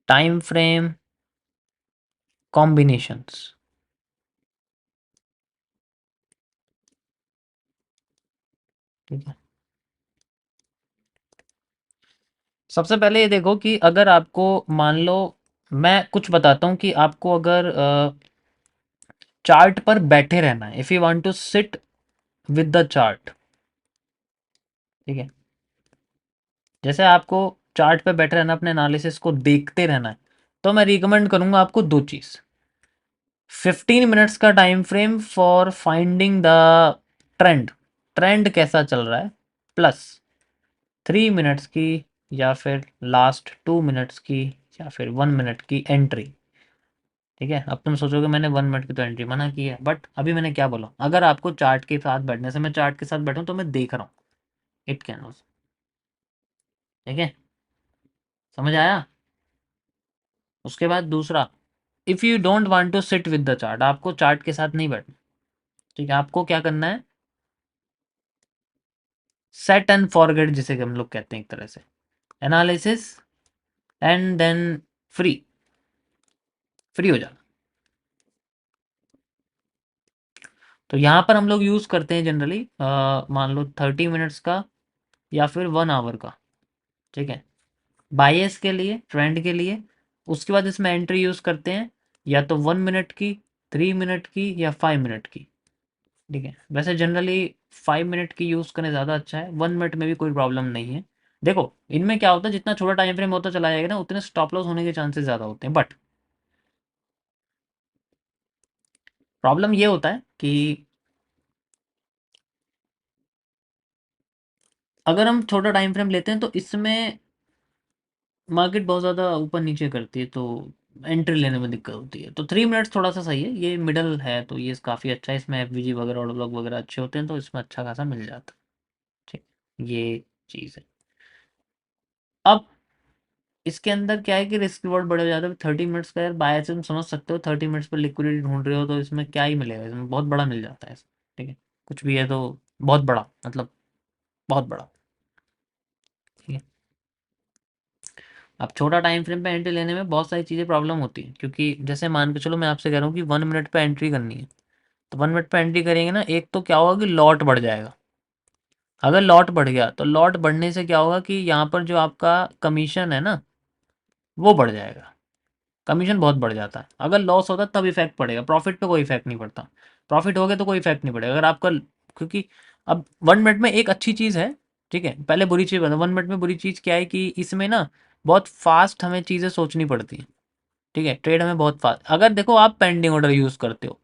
Time frame combinations. ठीक है, सबसे पहले ये देखो कि अगर आपको मान लो, मैं कुछ बताता हूँ कि आपको अगर चार्ट पर बैठे रहना है, if you want to sit with the chart, ठीक है, जैसे आपको चार्ट पे बैठे रहना, अपने एनालिसिस को देखते रहना है, तो मैं रिकमेंड करूंगा आपको दो चीज़। 15 मिनट्स का time frame for finding the trend, trend कैसा चल रहा है, प्लस 3 मिनट्स की या फिर लास्ट 2 मिनट्स की या फिर 1 मिनट की एंट्री। ठीक है, अब तुम सोचोगे मैंने 1 मिनट की तो एंट्री मना की है, बट अभी मैंने क्या बोला, अगर आपको चार्ट के साथ बैठने से, मैं चार्ट के साथ बैठूं तो मैं देख रहा हूँ, इट कैन, ठीक है, समझ आया। उसके बाद दूसरा, if you don't want to sit with the chart, आपको चार्ट के साथ नहीं बैठना, ठीक है, आपको क्या करना है, सेट एंड फॉरगेट, जिसे हम लोग कहते हैं एक तरह से, analysis and then free, free हो जाना। तो यहाँ पर हम लोग यूज़ करते हैं जनरली, मान लो 30 मिनट्स का या फिर 1 आवर का, ठीक है, बायस के लिए, ट्रेंड के लिए। उसके बाद इसमें एंट्री यूज़ करते हैं या तो 1 मिनट की, 3 मिनट की या 5 मिनट की, ठीक है, वैसे जनरली 5 मिनट की यूज़ करें ज़्यादा अच्छा है, 1 मिनट में भी कोई प्रॉब्लम नहीं है। देखो इनमें क्या होता है, जितना छोटा टाइम फ्रेम होता चला जाएगा ना, उतने स्टॉप लॉस होने के चांसेस ज़्यादा होते हैं, बट प्रॉब्लम ये होता है कि अगर हम छोटा टाइम फ्रेम लेते हैं तो इसमें मार्केट बहुत ज़्यादा ऊपर नीचे करती है, तो एंट्री लेने में दिक्कत होती है। तो 3 मिनट्स थोड़ा सा सही है, ये मिडल है, तो ये काफ़ी अच्छा है, इसमें एफवीजी वगैरह और ब्लॉक वगैरह अच्छे होते हैं, तो इसमें अच्छा खासा मिल जाता है। ठीक, ये चीज़ है। अब इसके अंदर क्या है कि रिस्क रिवॉर्ड बड़े हो जाते हैं। 30 मिनट्स का यार बाय से तुम समझ सकते हो, 30 मिनट्स पर लिक्विडिटी ढूंढ रहे हो तो इसमें क्या ही मिलेगा, इसमें बहुत बड़ा मिल जाता है ठीक है, कुछ भी है तो बहुत बड़ा, मतलब बहुत बड़ा, ठीक है। अब छोटा टाइम फ्रेम पे एंट्री लेने में बहुत सारी चीज़ें प्रॉब्लम होती है, क्योंकि जैसे मान के चलो मैं आपसे कह रहा हूँ कि 1 मिनट पे एंट्री करनी है, तो 1 मिनट पे एंट्री करेंगे ना, एक तो क्या होगा कि लॉट बढ़ जाएगा। अगर लॉट बढ़ गया तो लॉट बढ़ने से क्या होगा कि यहाँ पर जो आपका कमीशन है ना, वो बढ़ जाएगा, कमीशन बहुत बढ़ जाता है। अगर लॉस होता तब इफेक्ट पड़ेगा, प्रॉफिट पे कोई इफेक्ट नहीं पड़ता। प्रॉफिट हो गया तो कोई इफेक्ट नहीं पड़ेगा अगर आपका, क्योंकि अब 1 मिनट में एक अच्छी चीज़ है, ठीक है, पहले बुरी चीज़ बता, 1 मिनट में बुरी चीज़ क्या है कि इसमें ना बहुत फास्ट हमें चीज़ें सोचनी पड़ती हैं, ठीक है, ट्रेड हमें बहुत फास्ट, अगर देखो आप पेंडिंग ऑर्डर यूज़ करते हो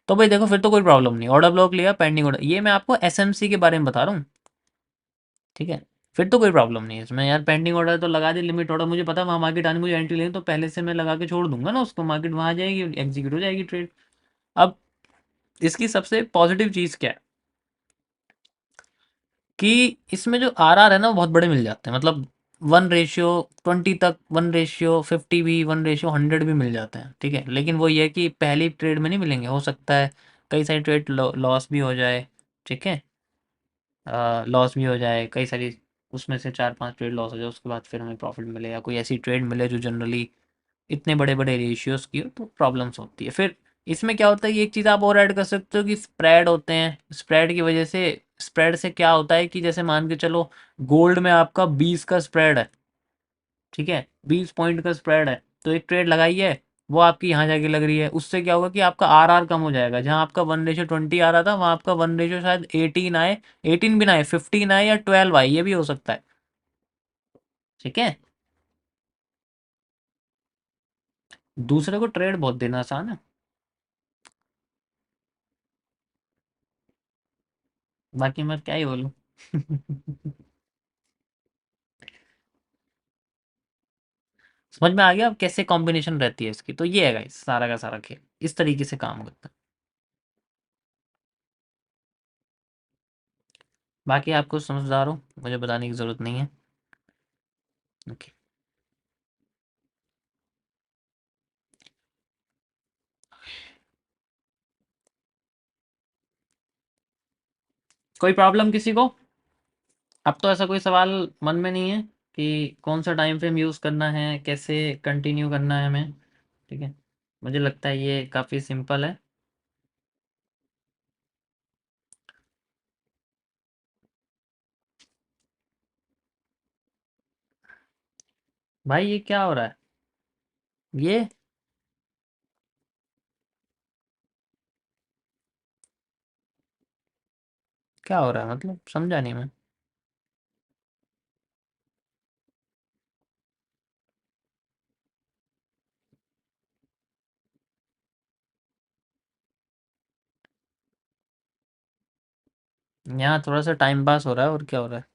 तो भाई देखो फिर तो कोई प्रॉब्लम नहीं, ऑर्डर ब्लॉक लिया, पेंडिंग ऑर्डर, ये मैं आपको एसएमसी के बारे में बता रहा हूँ, ठीक है, फिर तो कोई प्रॉब्लम नहीं है इसमें यार, पेंडिंग ऑर्डर तो लगा दी, लिमिट ऑर्डर मुझे पता है वहाँ मार्केट आने, मुझे एंट्री लेनी, तो पहले से मैं लगा के छोड़ दूंगा ना उसको, मार्केट वहाँ आ जाएगी, एग्जीक्यूट हो जाएगी ट्रेड। अब इसकी सबसे पॉजिटिव चीज़ क्या है कि इसमें जो आरआर है ना वो बहुत बड़े मिल जाते हैं, मतलब 1:20 तक, 1:50 भी, 1:100 भी मिल जाते हैं, ठीक है, लेकिन वो ये है कि पहली ट्रेड में नहीं मिलेंगे, हो सकता है कई सारी ट्रेड लॉस भी हो जाए, ठीक है, लॉस भी हो जाए कई सारी, उसमें से 4-5 ट्रेड लॉस हो जाए, उसके बाद फिर हमें प्रॉफिट मिले, या कोई ऐसी ट्रेड मिले जो जनरली इतने बड़े बड़े रेशियोज की हो, तो प्रॉब्लम्स होती है। फिर इसमें क्या होता है कि एक चीज़ आप और ऐड कर सकते हो कि स्प्रेड होते हैं, स्प्रेड की वजह से, स्प्रेड से क्या होता है कि जैसे मान के चलो गोल्ड में आपका 20 का स्प्रेड है, ठीक है, 20 पॉइंट का स्प्रेड है, तो एक ट्रेड लगाई है, वो आपकी यहाँ जाके लग रही है, उससे क्या होगा कि आपका आरआर कम हो जाएगा, जहाँ आपका 1:20 आ रहा था वहाँ आपका 1 रेशो शायद 18 आए, 18 भी ना आए, 15 आए या 12 आए, ये भी हो सकता है, ठीक है। दूसरे को ट्रेड बहुत देना आसान है, बाकी मैं क्या ही बोलूँ। समझ में आ गया अब कैसे कॉम्बिनेशन रहती है इसकी, तो ये है गाइस सारा का सारा खेल इस तरीके से काम करता है। बाकी आपको समझदार हो, मुझे बताने की ज़रूरत नहीं है। ओके, कोई प्रॉब्लम किसी को, अब तो ऐसा कोई सवाल मन में नहीं है। कि कौन सा टाइम फ्रेम यूज़ करना है, कैसे कंटिन्यू करना है हमें। ठीक है, मुझे लगता है ये काफ़ी सिंपल है। भाई ये क्या हो रहा है? ये क्या हो रहा है, मतलब समझा नहीं मैं। यहाँ थोड़ा सा टाइम पास हो रहा है, और क्या हो रहा है?